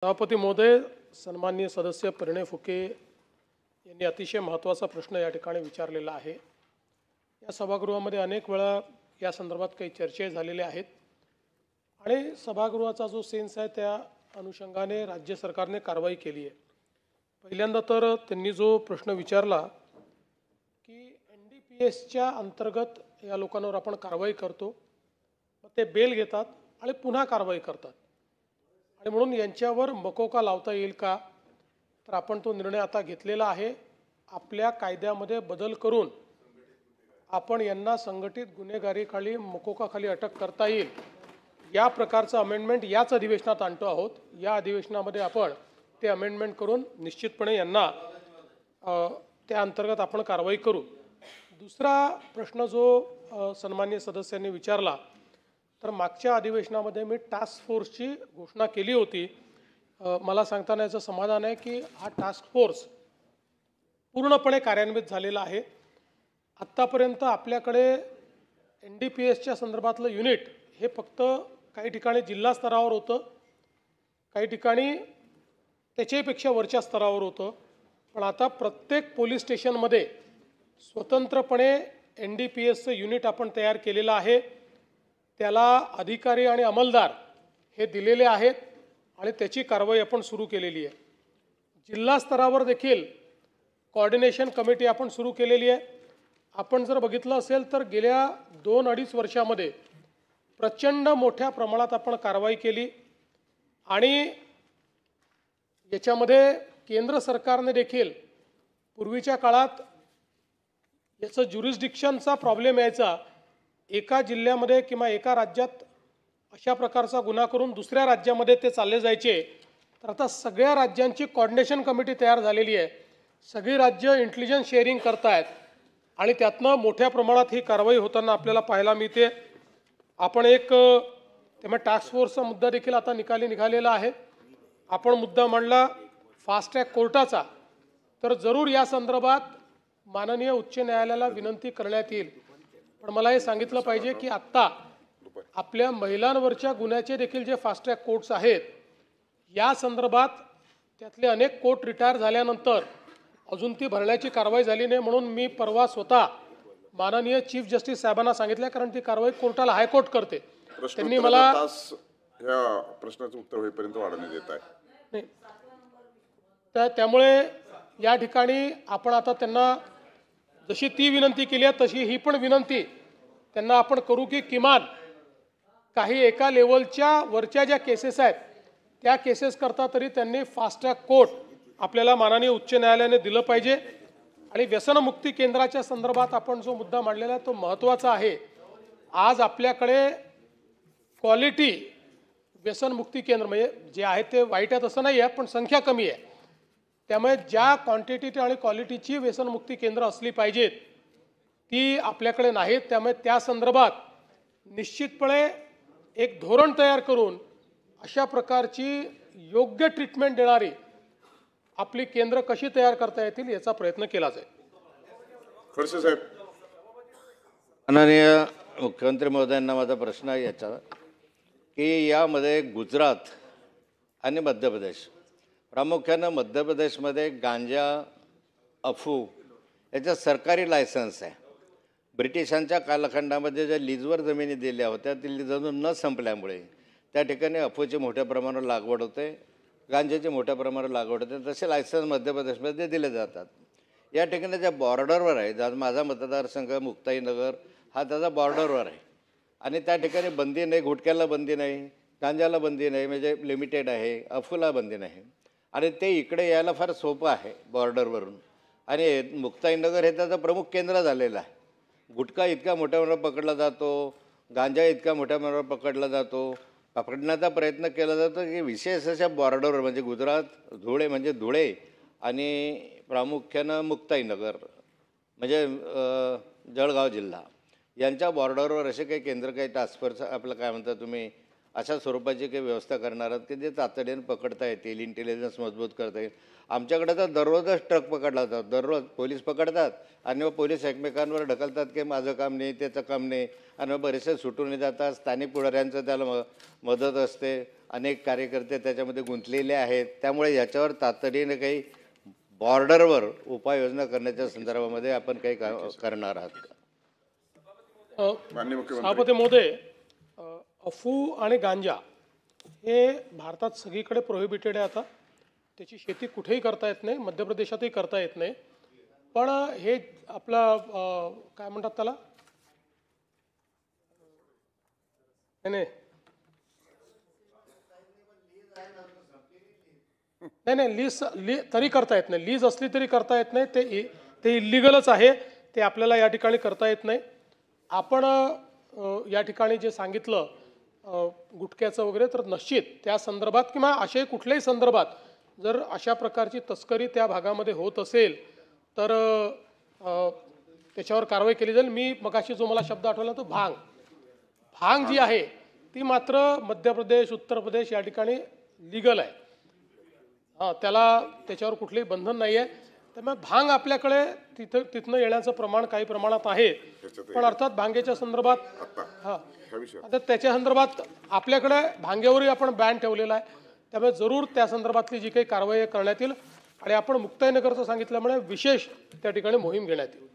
सभापती महोदय, सन्माननीय सदस्य परिणय फुके यांनी अतिशय महत्त्वाचा प्रश्न या ठिकाणी विचारलेला आहे। या सभागृहामध्ये अनेक वेळा या संदर्भात काही चर्चा झालेल्या आहेत आणि सभागृहाचा जो सेन्स आहे त्या अनुषंगाने राज्य सरकारने कारवाई केली आहे। पहिल्यांदा तर त्यांनी जो प्रश्न विचारला की NDPSच्या अंतर्गत या लोकांवर आपण कारवाई करतो, मग ते बेल घेतात आणि पुन्हा कारवाई करतात आणि म्हणून यांच्यावर मकोका लावता येईल का, तर आपण तो निर्णय आता घेतलेला आहे। आपल्या कायद्यामध्ये बदल करून आपण यांना संघटित गुन्हेगारीखाली मकोकाखाली अटक करता येईल या प्रकारचं अमेंडमेंट याच अधिवेशनात आणतो आहोत। या अधिवेशनामध्ये आपण ते अमेंडमेंट करून निश्चितपणे यांना त्या अंतर्गत आपण कारवाई करू। दुसरा प्रश्न जो सन्माननीय सदस्यांनी विचारला, तर मागच्या अधिवेशनामध्ये मी टास्क फोर्सची घोषणा केली होती। मला सांगताना याचं समाधान आहे की हा टास्क फोर्स पूर्णपणे कार्यान्वित झालेला आहे। आत्तापर्यंत आपल्याकडे NDPSच्या संदर्भातलं युनिट हे फक्त काही ठिकाणी जिल्हा स्तरावर होतं, काही ठिकाणी त्याच्यापेक्षा वरच्या स्तरावर होतं, पण आता प्रत्येक पोलीस स्टेशनमध्ये स्वतंत्रपणे NDPSचं युनिट आपण तयार केलेलं आहे। त्याला अधिकारी आणि अंमलदार हे दिलेले आहेत आणि त्याची कारवाई आपण सुरू केलेली आहे। जिल्हा स्तरावर देखील कोऑर्डिनेशन कमिटी आपण सुरू केलेली आहे। आपण जर बघितलं असेल तर गेल्या 2-2.5 वर्षामध्ये प्रचंड मोठ्या प्रमाणात आपण कारवाई केली आणि याच्यामध्ये केंद्र सरकारने देखील पूर्वीच्या काळात याचं ज्युरिस्डिक्शनचा प्रॉब्लेम यायचा, एका जिल्ह्यामध्ये किंवा एका राज्यात अशा प्रकारचा गुन्हा करून दुसऱ्या राज्यामध्ये ते चालले जायचे, तर आता सगळ्या राज्यांची कोऑर्डिनेशन कमिटी तयार झालेली आहे। सगळी राज्य इंटेलिजन्स शेअरिंग करतायत आणि त्यातनं मोठ्या प्रमाणात ही कारवाई होताना आपल्याला पाहायला मिळते। आपण एक त्यामुळे टास्क फोर्सचा मुद्दा देखील आता निघालेला आहे। आपण मुद्दा मांडला फास्ट ट्रॅक कोर्टाचा, तर जरूर या संदर्भात माननीय उच्च न्यायालयाला विनंती करण्यात येईल। पण मला हे सांगितलं पाहिजे की आत्ता आपल्या महिलांवरच्या गुन्ह्याचे देखील जे फास्ट ट्रॅक कोर्ट्स आहेत, या संदर्भात त्यातले अनेक कोर्ट रिटायर झाल्यानंतर अजून ती भरण्याची कारवाई झाली नाही, म्हणून मी परवा स्वतः माननीय चीफ जस्टिस साहेबांना सांगितलं, कारण ती कारवाई कोर्टाला हायकोर्ट करते। त्यांनी मला या प्रश्नाचं उत्तर होईपर्यंत वाढवण्यात येत आहे। त्यामुळे या ठिकाणी आपण आता त्यांना जशी ती विनंती केली आहे तशी ही पण विनंती त्यांना आपण करू की किमान काही एका लेवलच्या वरच्या ज्या केसेस आहेत त्या केसेस करता तरी त्यांनी फास्ट ट्रॅक कोर्ट आपल्याला माननीय उच्च न्यायालयाने दिलं पाहिजे। आणि व्यसनमुक्ती केंद्राच्या संदर्भात आपण जो मुद्दा मांडलेला आहे तो महत्त्वाचा आहे। आज आपल्याकडे क्वालिटी व्यसनमुक्ती केंद्र म्हणजे जे आहे ते वाईट आहे तसं नाही आहे, पण संख्या कमी आहे। त्यामुळे ज्या क्वांटिटी आणि क्वालिटीची व्यसनमुक्ती केंद्र असली पाहिजेत ती आपल्याकडे नाहीत। त्यामुळे त्या संदर्भात निश्चितपणे एक धोरण तयार करून अशा प्रकारची योग्य ट्रीटमेंट देणारी आपली केंद्र कशी तयार करता येतील याचा प्रयत्न केला जाईल। खडसे साहेब, माननीय मुख्यमंत्री महोदयांना माझा प्रश्न आहे याचा की यामध्ये गुजरात आणि मध्य प्रदेश, प्रामुख्यानं मध्य प्रदेशमध्ये गांजा, अफू याचा सरकारी लायसन्स आहे। ब्रिटिशांच्या कालखंडामध्ये ज्या लीजवर जमिनी दिल्या होत्या ती लीज अजून न संपल्यामुळे त्या ठिकाणी अफूची मोठ्या प्रमाणावर लागवड होते, गांजाची मोठ्या प्रमाणावर लागवड होते। तसे लायसन्स मध्य प्रदेशमध्ये दिले जातात। या ठिकाणी ज्या बॉर्डरवर आहे, जर माझा मतदारसंघ मुक्ताईनगर हा त्याचा बॉर्डरवर आहे आणि त्या ठिकाणी बंदी नाही, गुटख्याला बंदी नाही, गांजाला बंदी नाही, म्हणजे लिमिटेड आहे, अफूला बंदी नाही आणि ते इकडे यायला फार सोपं आहे बॉर्डरवरून। आणि मुक्ताईनगर हे त्याचं प्रमुख केंद्र झालेलं आहे। गुटखा इतका मोठ्या प्रमाणावर पकडला जातो, गांजा इतका मोठ्या प्रमाणावर पकडला जातो, पकडण्याचा प्रयत्न केला जातो की विशेष अशा बॉर्डरवर म्हणजे गुजरात, धुळे आणि प्रामुख्यानं मुक्ताईनगर म्हणजे जळगाव जिल्हा यांच्या बॉर्डरवर असे काही केंद्र, काही टास्क फोर्स आपलं काय म्हणता तुम्ही अशा स्वरूपाची काही व्यवस्था करणार आहात की जे तातडीने पकडता येतील, इंटेलिजन्स मजबूत करता येईल? आमच्याकडे तर दररोजच ट्रक पकडला जातो, दररोज पोलीस पकडतात आणि मग पोलीस एकमेकांवर ढकलतात की माझं काम नाही, त्याचं काम नाही, आणि मग बरेचसे सुटून जातात। स्थानिक पुढाऱ्यांचं त्याला मदत असते, अनेक कार्यकर्ते त्याच्यामध्ये गुंतलेले आहेत. त्यामुळे याच्यावर तातडीने काही बॉर्डरवर उपाययोजना करण्याच्या संदर्भामध्ये आपण काही करणार आहात का? माननीय मुख्यमंत्री सभापती महोदय, अफू आणि गांजा हे भारतात सगळीकडे प्रोहिबिटेड आहे. आता त्याची शेती कुठेही करता येत नाही, मध्य प्रदेशातही करता येत नाही. पण हे आपलं काय म्हणतात त्याला, नाही नाही नाही लीज तरी करता येत नाही. लीज असली तरी करता येत नाही. ते इलिगलच आहे. ते आपल्याला या ठिकाणी करता येत नाही. आपण या ठिकाणी जे सांगितलं गुटख्याचं वगैरे, तर निश्चित त्या संदर्भात किंवा अशाही कुठल्याही संदर्भात जर अशा प्रकारची तस्करी त्या भागामध्ये होत असेल तर त्याच्यावर कारवाई केली जाईल. मी मगाशी जो मला शब्द आठवला तो भांग जी आहे ती मात्र मध्य प्रदेश, उत्तर प्रदेश या ठिकाणी लिगल आहे. त्याच्यावर कुठलेही बंधन नाही आहे. त्यामुळे भांग आपल्याकडे तिथनं येण्याचं प्रमाण काही प्रमाणात आहे. पण अर्थात भांगेच्या संदर्भात आता त्याच्या संदर्भात आपल्याकडे भांगेवरही आपण बॅन ठेवलेला आहे. त्यामुळे जरूर त्या संदर्भातली जी काही कारवाई करण्यात येईल आणि आपण मुक्ताईनगरचं सांगितल्यामुळे विशेष त्या ठिकाणी मोहीम घेण्यात येईल.